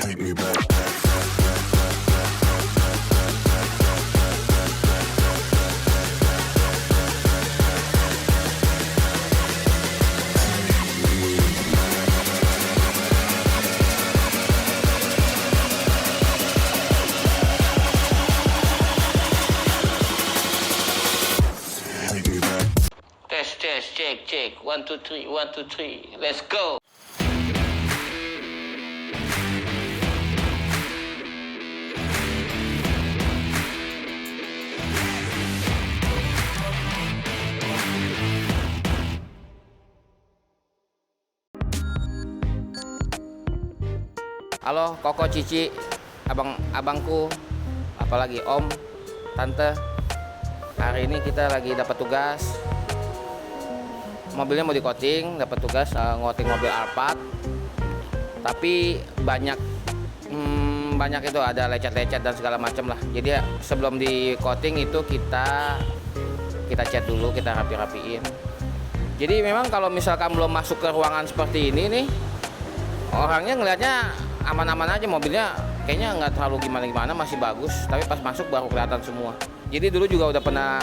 Cek 1 2 3 1 2 3 let's go. Halo Koko, Cici, abangku, apalagi Om, Tante. Hari ini kita lagi dapat tugas. Mobilnya mau di-coating, dapat tugas ngoting mobil Alphard. Tapi banyak itu ada lecet-lecet dan segala macam lah. Jadi ya, sebelum di-coating itu kita cat dulu, kita rapi-rapiin. Jadi memang kalau misalkan belum masuk ke ruangan seperti ini nih, orangnya ngelihatnya aman-aman aja, mobilnya kayaknya nggak terlalu gimana-gimana, masih bagus. Tapi pas masuk baru kelihatan semua. Jadi dulu juga udah pernah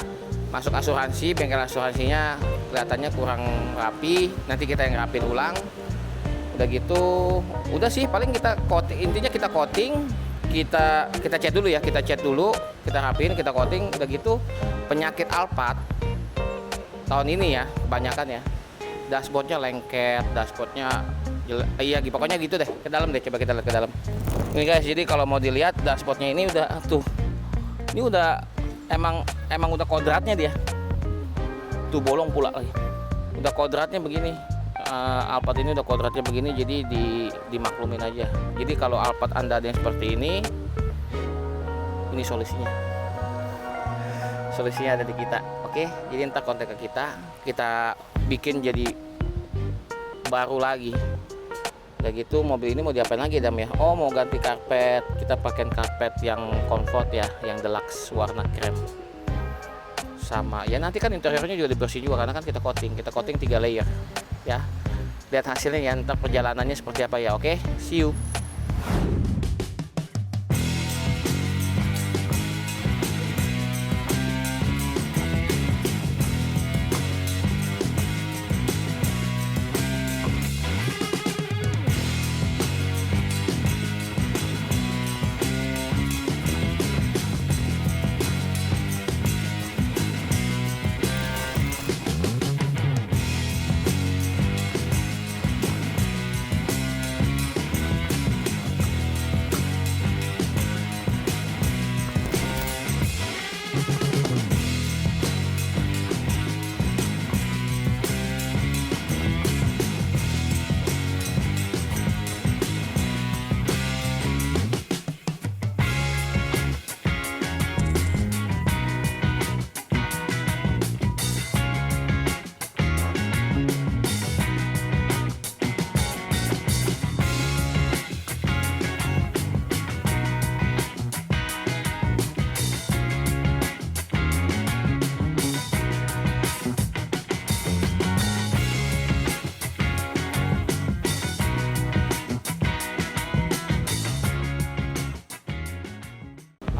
masuk asuransi, bengkel asuransinya kelihatannya kurang rapi, nanti kita yang rapin ulang. Udah gitu, udah sih paling kita coating, intinya kita coating, kita cat dulu ya, kita rapin, kita coating. Udah gitu penyakit Alphard tahun ini ya kebanyakan ya, dashboardnya lengket, dashboardnya iya pokoknya gitu deh. Ke dalam deh, coba kita lihat ke dalam ini guys. Jadi kalau mau dilihat dashboardnya ini udah ini udah emang udah kodratnya dia tuh, bolong pula lagi, udah kodratnya begini. Alphard ini udah kodratnya begini, jadi dimaklumin aja. Jadi kalau Alphard Anda ada yang seperti ini solusinya ada di kita. Oke, jadi ntar kontak ke kita bikin jadi baru lagi. Udah gitu mobil ini mau diapain lagi Dam ya? Oh, mau ganti karpet. Kita pakai karpet yang comfort ya, yang deluxe warna krem. Sama ya, nanti kan interiornya juga dibersih juga karena kan kita coating 3 layer ya. Lihat hasilnya ya, ntar perjalanannya seperti apa ya. Oke, see you.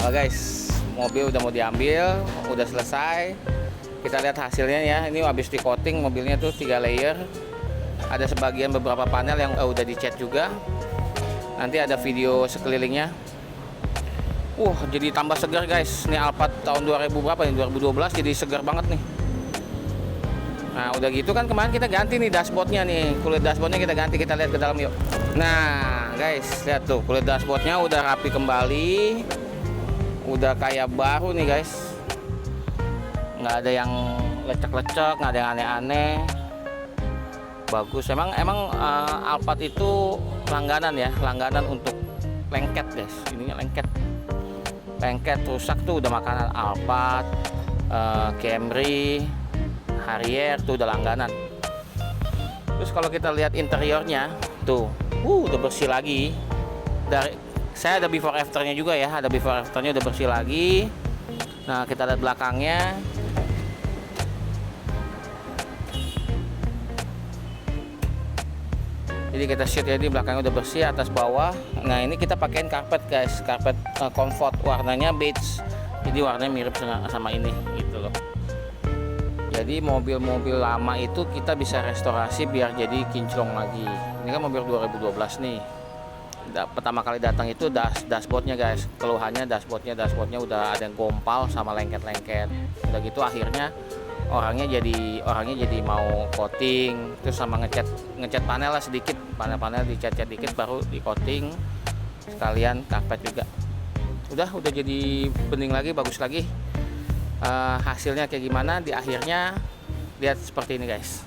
Halo guys, mobil udah mau diambil, udah selesai. Kita lihat hasilnya ya. Ini habis di coating mobilnya tuh 3 layer. Ada sebagian beberapa panel yang udah dicat juga. Nanti ada video sekelilingnya. Jadi tambah segar guys. Ini Alphard tahun 2000 berapa nih? 2012, jadi segar banget nih. Nah udah gitu kan kemarin kita ganti nih dashboardnya nih, kulit dashboardnya kita ganti. Kita lihat ke dalam yuk. Nah guys, lihat tuh kulit dashboardnya udah rapi kembali. Udah kayak baru nih guys, nggak ada yang lecek-lecek, nggak ada yang aneh-aneh, bagus. Emang Alphard itu langganan ya, langganan untuk lengket guys. Ininya lengket rusak tuh udah makanan Alphard, Camry, Harrier tuh udah langganan. Terus kalau kita lihat interiornya tuh, udah bersih lagi. Saya ada before afternya juga ya, ada before afternya udah bersih lagi. Nah kita lihat belakangnya. Jadi kita sheet ya, di belakangnya udah bersih atas bawah. Nah ini kita pakein karpet guys, karpet comfort, warnanya beige. Jadi warnanya mirip sama ini gitu loh. Jadi mobil-mobil lama itu kita bisa restorasi biar jadi kinclong lagi. Ini kan mobil 2012 nih. Pertama kali datang itu dashboardnya guys, keluhannya dashboardnya udah ada yang gompal sama lengket-lengket. Udah gitu akhirnya orangnya jadi mau coating, terus sama ngecat panel lah sedikit, panel dicat dikit baru di coating, sekalian karpet juga. Udah jadi bening lagi, bagus lagi. Hasilnya kayak gimana di akhirnya, lihat seperti ini guys.